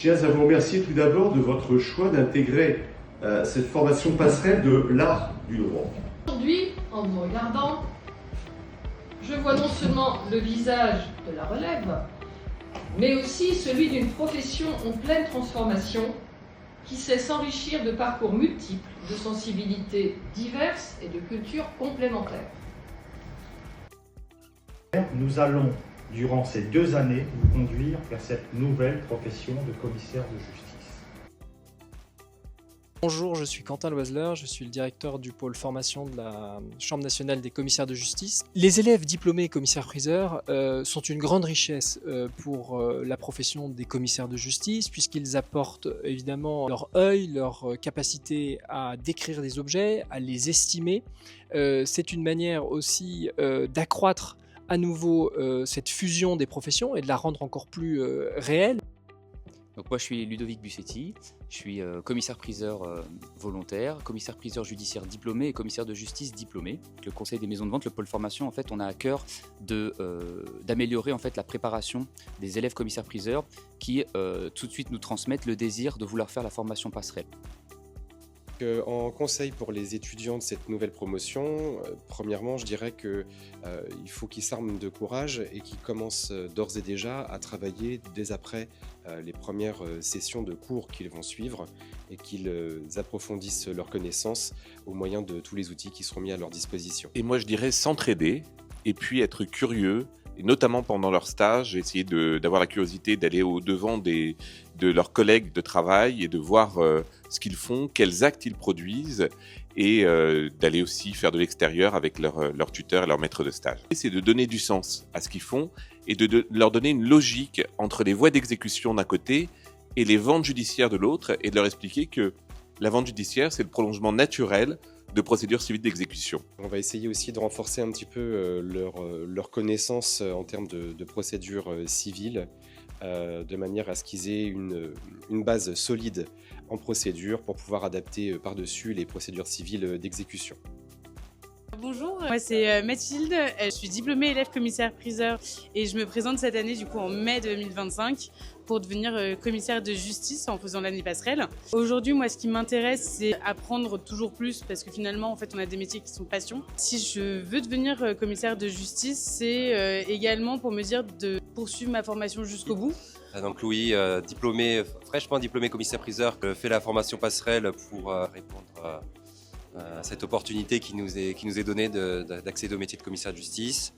tiens à vous remercier tout d'abord de votre choix d'intégrer cette formation passerelle de l'art du droit. Aujourd'hui, en vous regardant, je vois non seulement le visage de la relève, mais aussi celui d'une profession en pleine transformation qui sait s'enrichir de parcours multiples, de sensibilités diverses et de cultures complémentaires. Nous allons, durant ces 2 années, vous conduire vers cette nouvelle profession de commissaire de justice. Bonjour, je suis Quentin Loiseleur, je suis le directeur du pôle formation de la Chambre nationale des commissaires de justice. Les élèves diplômés commissaires-priseurs sont une grande richesse pour la profession des commissaires de justice, puisqu'ils apportent évidemment leur œil, leur capacité à décrire des objets, à les estimer. C'est une manière aussi d'accroître à nouveau cette fusion des professions et de la rendre encore plus réelle. Donc moi je suis Ludovic Bussetti, je suis commissaire-priseur volontaire, commissaire-priseur judiciaire diplômé et commissaire de justice diplômé. Le Conseil des maisons de vente, le pôle formation, en fait, on a à cœur d'améliorer en fait la préparation des élèves commissaires-priseurs qui tout de suite nous transmettent le désir de vouloir faire la formation passerelle. En conseil pour les étudiants de cette nouvelle promotion, premièrement, je dirais qu'il faut qu'ils s'arment de courage et qu'ils commencent d'ores et déjà à travailler dès après les premières sessions de cours qu'ils vont suivre et qu'ils approfondissent leurs connaissances au moyen de tous les outils qui seront mis à leur disposition. Et moi, je dirais s'entraider et puis être curieux, et notamment pendant leur stage, essayer d'avoir la curiosité d'aller au-devant de leurs collègues de travail et de voir ce qu'ils font, quels actes ils produisent, et d'aller aussi faire de l'extérieur avec leur tuteur et leur maître de stage. C'est de donner du sens à ce qu'ils font et de leur donner une logique entre les voies d'exécution d'un côté et les ventes judiciaires de l'autre, et de leur expliquer que la vente judiciaire, c'est le prolongement naturel de procédures civiles d'exécution. On va essayer aussi de renforcer un petit peu leur connaissance en termes de procédures civiles, de manière à ce qu'ils aient une base solide en procédure pour pouvoir adapter par-dessus les procédures civiles d'exécution. Bonjour, moi c'est Mathilde, je suis diplômée élève commissaire-priseur et je me présente cette année du coup en mai 2025 pour devenir commissaire de justice en faisant l'année passerelle. Aujourd'hui, moi ce qui m'intéresse c'est apprendre toujours plus parce que finalement en fait on a des métiers qui sont passion. Si je veux devenir commissaire de justice, c'est également pour me dire de poursuivre ma formation jusqu'au bout. Donc Louis, fraîchement diplômé commissaire-priseur, fait la formation passerelle pour répondre à cette opportunité qui nous est donnée d'accéder au métier de commissaire de justice.